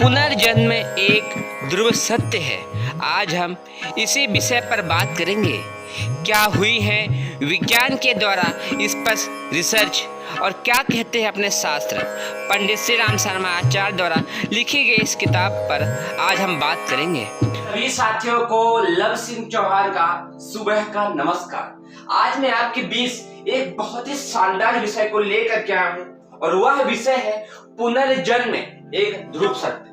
पुनर्जन्म एक ध्रुव सत्य है। आज हम इसी विषय पर बात करेंगे। क्या हुई है विज्ञान के द्वारा इस पर रिसर्च और क्या कहते हैं अपने शास्त्र। पंडित श्री राम शर्मा आचार्य द्वारा लिखी गई इस किताब पर आज हम बात करेंगे। सभी साथियों को लव सिंह चौहान का सुबह का नमस्कार। आज मैं आपके बीच एक बहुत ही शानदार विषय को लेकर के आया हूँ और वह विषय है पुनर्जन्म एक ध्रुव सत्य।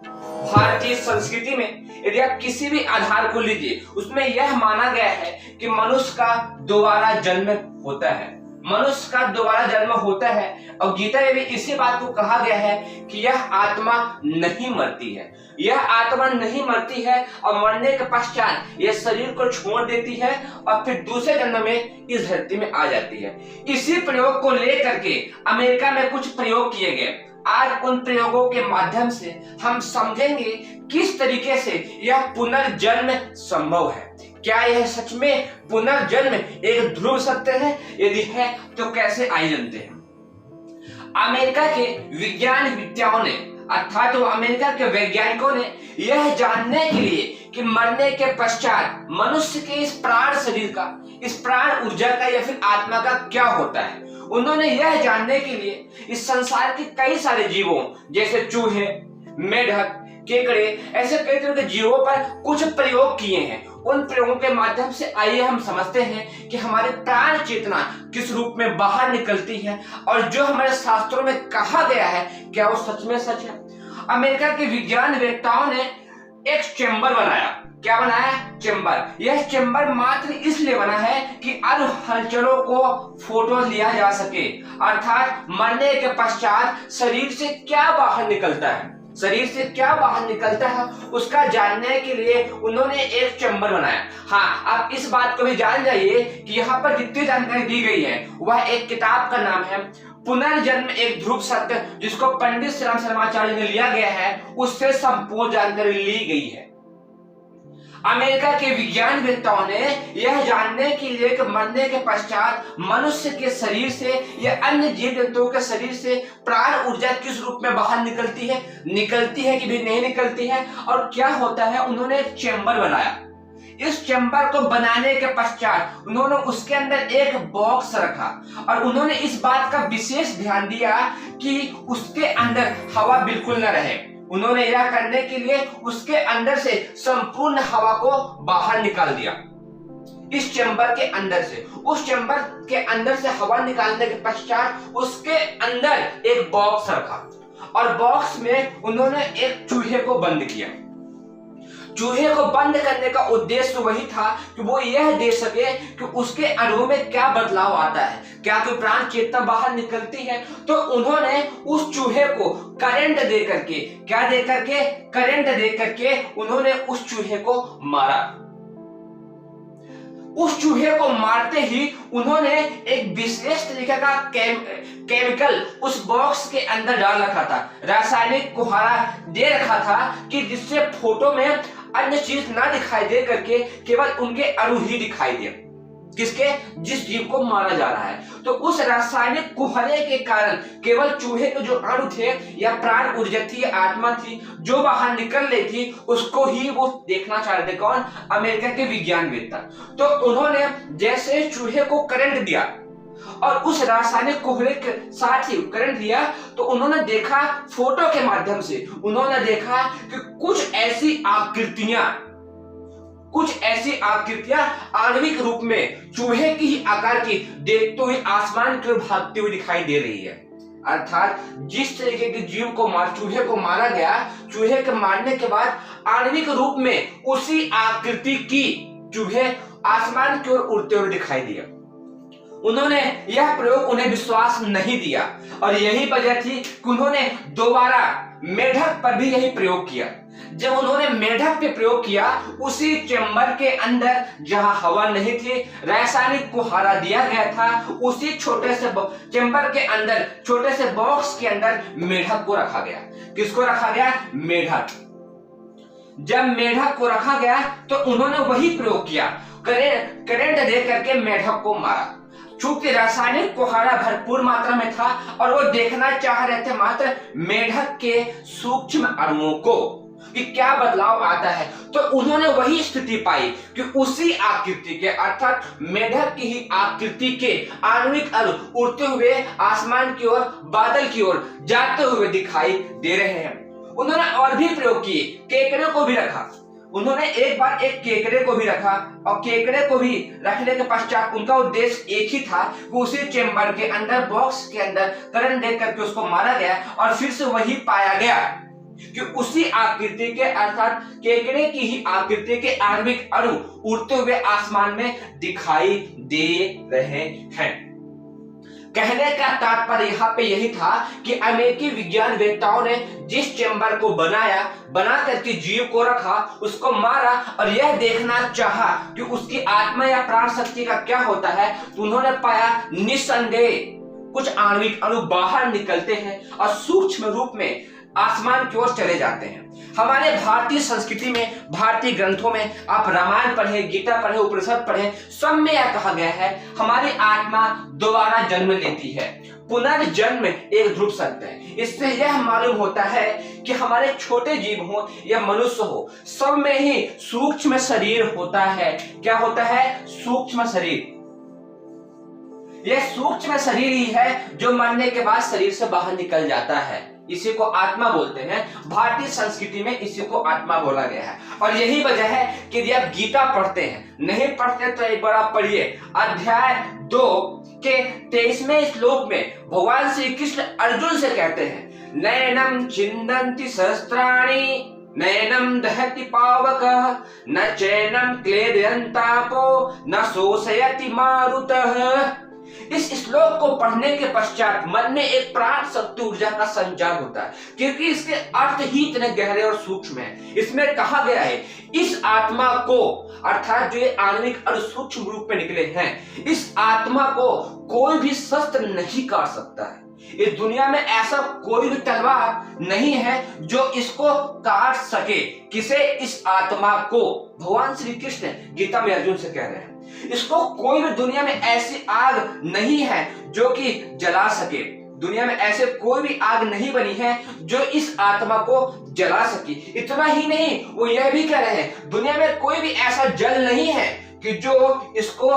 भारतीय संस्कृति में यदि आप किसी भी आधार को लीजिए उसमें यह माना गया है कि मनुष्य का दोबारा जन्म होता है। मनुष्य का दोबारा जन्म होता है और गीता में भी इसी बात को कहा गया है कि यह आत्मा नहीं मरती है। यह आत्मा नहीं मरती है और मरने के पश्चात यह शरीर को छोड़ देती है और फिर दूसरे जन्म में इस धरती में आ जाती है। इसी प्रयोग को लेकर के अमेरिका में कुछ प्रयोग किए गए। आज उन प्रयोगों के माध्यम से हम समझेंगे किस तरीके से यह पुनर्जन्म संभव है। क्या यह सच में पुनर्जन्म एक ध्रुव सत्य है? यदि है तो कैसे, आइए जानते हैं। अमेरिका के विज्ञानविद्ताओं ने अर्थात अमेरिका के वैज्ञानिकों ने यह जानने के लिए कि मरने के पश्चात मनुष्य के इस प्राण शरीर का, इस प्राण ऊर्जा का या फिर आत्मा का क्या होता है, उन्होंने यह जानने के लिए इस संसार के कई सारे जीवों जैसे चूहे, मेढक, केकड़े, ऐसे कई तरह के जीवों पर कुछ प्रयोग किए हैं। उन प्रयोगों के माध्यम से आइए हम समझते हैं कि हमारी प्राण चेतना किस रूप में बाहर निकलती है और जो हमारे शास्त्रों में कहा गया है क्या वो सच में सच है। अमेरिका के विज्ञानवेत्ताओं ने एक चेंबर बनाया। क्या बनाया? चेंबर। यह चेंबर मात्र इसलिए बना है कि अणु हलचलों को फोटो लिया जा सके, अर्थात मरने के पश्चात शरीर से क्या बाहर निकलता है, शरीर से क्या बाहर निकलता है उसका जानने के लिए उन्होंने एक चेंबर बनाया। हाँ, आप इस बात को भी जान जाइए कि यहाँ पर जितनी जानकारी दी गई है वह एक किताब का नाम है पुनर्जन्म एक ध्रुव सत्य, जिसको पंडित श्री राम शर्मा आचार्य ने लिया गया है, उससे संपूर्ण जानकारी ली गई है। अमेरिका के विज्ञानवेत्ताओं ने यह जानने के लिए कि मरने के पश्चात मनुष्य के शरीर से या अन्य जीव जंतुओं के शरीर से प्राण ऊर्जा किस रूप में बाहर निकलती है कि भी नहीं निकलती है और क्या होता है, उन्होंने एक चेंबर बनाया। इस चेंबर को बनाने के पश्चात उन्होंने उसके अंदर एक बॉक्स रखा और उन्होंने इस बात का विशेष ध्यान दिया कि उसके अंदर हवा बिल्कुल न रहे। उन्होंने यह करने के लिए उसके अंदर से संपूर्ण हवा को बाहर निकाल दिया। इस चेंबर के अंदर से, उस चेंबर के अंदर से हवा निकालने के पश्चात उसके अंदर एक बॉक्स रखा और बॉक्स में उन्होंने एक चूहे को बंद किया। चूहे को बंद करने का उद्देश्य वही था कि वो यह देख सके कि उसके अणु में क्या बदलाव आता है, क्या कोई प्राण चेतना बाहर निकलती है। तो उन्होंने उस चूहे को करंट दे करके, क्या दे करके, करंट दे करके उन्होंने उस चूहे को मारा। उस चूहे को मारते ही उन्होंने एक विशेष तरीके का केमिकल उस बॉक्स के अंदर डाल रखा था, रासायनिक कुहारा दे रखा था कि जिससे फोटो में अन्य चीज ना दिखाई दे करके केवल उनके अणु ही दिखाई दे, किसके, जिस जीव को मारा जा रहा है। तो उस रासायनिक कुहरे के कारण केवल चूहे के जो अणु थे या प्राण ऊर्जा थी, आत्मा थी जो बाहर निकल रही थी, उसको ही वो देखना चाह रहे थे। कौन? अमेरिका के विज्ञानवेत्ता। तो उन्होंने जैसे चूहे को करंट दिया और उस रासायनिक कोहरे के साथ ही करंट दिया तो उन्होंने देखा, फोटो के माध्यम से उन्होंने देखा कि कुछ ऐसी आकृतियां आणविक रूप में चूहे की ही आकार की देखते हुए आसमान की ओर भागती हुई दिखाई दे रही है। अर्थात जिस तरीके के जीव को चूहे को मारा गया, चूहे के मारने के बाद आणविक रूप में उसी आकृति की चूहे आसमान की ओर उड़ते हुए दिखाई दिया। उन्होंने यह प्रयोग, उन्हें विश्वास नहीं दिया और यही वजह थी कि उन्होंने दोबारा मेढक पर भी यही प्रयोग किया। जब उन्होंने मेढक पे प्रयोग किया, उसी चेंबर के अंदर जहां हवा नहीं थी, रासायनिक कुहारा दिया गया था, उसी छोटे से चेंबर के अंदर, छोटे से बॉक्स के अंदर मेढक को रखा गया। किसको रखा गया? मेढक। जब मेढक को रखा गया तो उन्होंने वही प्रयोग किया, करंट दे करके मेढक को मारा। चूंकि रासायनिक कोहरा भरपूर मात्रा में था और वो देखना चाह रहे थे मात्र मेढक के सूक्ष्म अणुओं को कि क्या बदलाव आता है, तो उन्होंने वही स्थिति पाई कि उसी आकृति के अर्थात मेढक की ही आकृति के आणविक अणु उड़ते हुए आसमान की ओर, बादल की ओर जाते हुए दिखाई दे रहे हैं। उन्होंने और भी प्रयोग किए, केकड़े को भी रखा। उन्होंने एक बार एक केकड़े को भी रखा और केकड़े को भी रखने के पश्चात उनका उद्देश्य एक ही था कि उसी चेंबर के अंदर, बॉक्स के अंदर करंट दे करके उसको मारा गया और फिर से वही पाया गया कि उसी आकृति के अर्थात केकड़े की ही आकृति के आणविक अणु उड़ते हुए आसमान में दिखाई दे रहे हैं। कहने का तात्पर्य यहाँ पे यही था कि अमेरिकी विज्ञानवेत्ताओं ने जिस चेंबर को बना करके जीव को रखा, उसको मारा और यह देखना चाहा कि उसकी आत्मा या प्राण शक्ति का क्या होता है, तो उन्होंने पाया निस्संदेह कुछ आणविक अणु बाहर निकलते हैं और सूक्ष्म रूप में आसमान की ओर चले जाते हैं। हमारे भारतीय संस्कृति में, भारतीय ग्रंथों में आप रामायण पढ़े, गीता पढ़े, उपनिषद पढ़े, सब में यह कहा गया है हमारी आत्मा दोबारा जन्म लेती है। पुनर्जन्म एक ध्रुव सत्य है। इससे यह मालूम होता है कि हमारे छोटे जीव हो या मनुष्य हो, सब में ही सूक्ष्म शरीर होता है। क्या होता है? सूक्ष्म शरीर। यह सूक्ष्म शरीर ही है जो मरने के बाद शरीर से बाहर निकल जाता है। इसी को आत्मा बोलते हैं। भारतीय संस्कृति में इसी को आत्मा बोला गया है। और यही वजह है कि यदि आप गीता पढ़ते हैं, नहीं पढ़ते तो एक बार आप पढ़िए। अध्याय 2 के 23वें श्लोक में भगवान श्री कृष्ण अर्जुन से कहते हैं, नैनम छिन्दन्ति सहस्राणि नैनम दहति पावकः न चैनम क्लेदयन्तापो न शोषयति मारुतः। इस श्लोक को पढ़ने के पश्चात मन में एक प्राण शक्ति ऊर्जा का संचार होता है, क्योंकि इसके अर्थ ही इतने गहरे और सूक्ष्म हैं। इसमें कहा गया है इस आत्मा को, अर्थात जो ये आणविक अणु सूक्ष्म रूप में निकले हैं, इस आत्मा को कोई भी शस्त्र नहीं काट सकता है। इस दुनिया में ऐसा कोई भी तलवार नहीं है जो इसको काट सके। किसे? इस आत्मा को। भगवान श्री कृष्ण गीता में अर्जुन से कह रहे हैं इसको कोई भी दुनिया में ऐसी आग नहीं है जो कि जला सके। दुनिया में ऐसे कोई भी आग नहीं बनी है जो इस आत्मा को जला सके। इतना ही नहीं, वो यह भी कह रहे हैं दुनिया में कोई भी ऐसा जल नहीं है कि जो इसको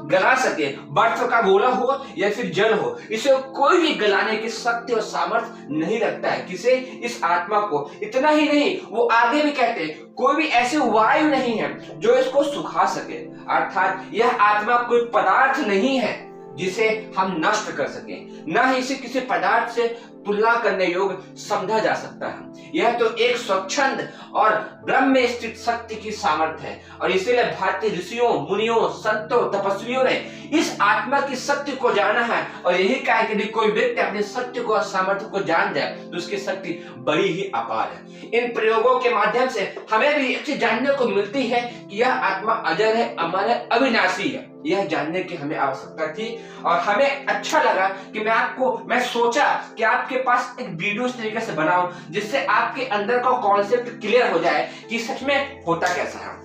गला सके। बर्फ का गोला हो या फिर जल हो, इसे कोई भी गलाने की शक्ति और सामर्थ्य नहीं रखता है। किसे? इस आत्मा को। इतना ही नहीं, वो आगे भी कहते हैं कोई भी ऐसी वायु नहीं है जो इसको सुखा सके। अर्थात यह आत्मा कोई पदार्थ नहीं है जिसे हम नष्ट कर सके, न ही इसे किसी पदार्थ से तुलना करने योग्य समझा जा सकता है। यह तो एक स्वच्छंद और ब्रह्म में स्थित शक्ति की सामर्थ्य है। और इसीलिए भारतीय ऋषियों, मुनियों, संतों, तपस्वियों ने इस आत्मा की शक्ति को जाना है और यही कहा कि यदि कोई व्यक्ति अपनी शक्ति को और सामर्थ्य को जान जाए तो उसकी शक्ति बड़ी ही अपार है। इन प्रयोगों के माध्यम से हमें भी एक चीज जानने को मिलती है कि यह आत्मा अजर है, अमर है, अविनाशी है। यह जानने की हमें आवश्यकता थी और हमें अच्छा लगा कि मैं सोचा कि आपके पास एक वीडियो इस तरीके से बनाऊं जिससे आपके अंदर का कॉन्सेप्ट क्लियर हो जाए कि सच में होता कैसा है।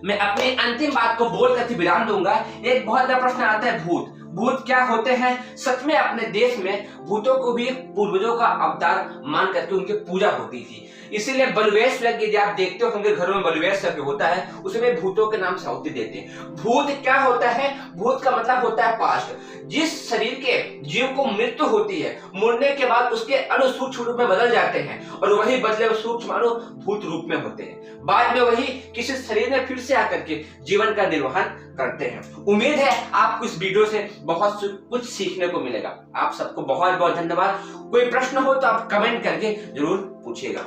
मैं अपनी अंतिम बात को बोल करके विराम दूंगा। एक बहुत बड़ा प्रश्न आता है, भूत क्या होते हैं? सच में अपने देश में भूतों को भी पूर्वजों का अवतार मान करके उनकी पूजा होती थी। इसीलिए बलवेश यज्ञ यदि आप देखते हो उनके घरों में बलवेश यज्ञ होता है, उसमें भूतों के नाम से आहुति देते हैं। भूत क्या होता है? भूत का मतलब होता है पास्ट। जिस शरीर के जीव को मृत्यु होती है, मरने के बाद उसके अणु सूक्ष्म रूप में बदल जाते हैं और वही बदले हुए सूक्ष्म अणु भूत रूप में होते हैं। बाद में वही किसी शरीर में फिर से आकर के जीवन का निर्वहन करते हैं। उम्मीद है आपको इस वीडियो से बहुत कुछ सीखने को मिलेगा। आप सबको बहुत बहुत धन्यवाद। कोई प्रश्न हो तो आप कमेंट करके जरूर पूछिएगा।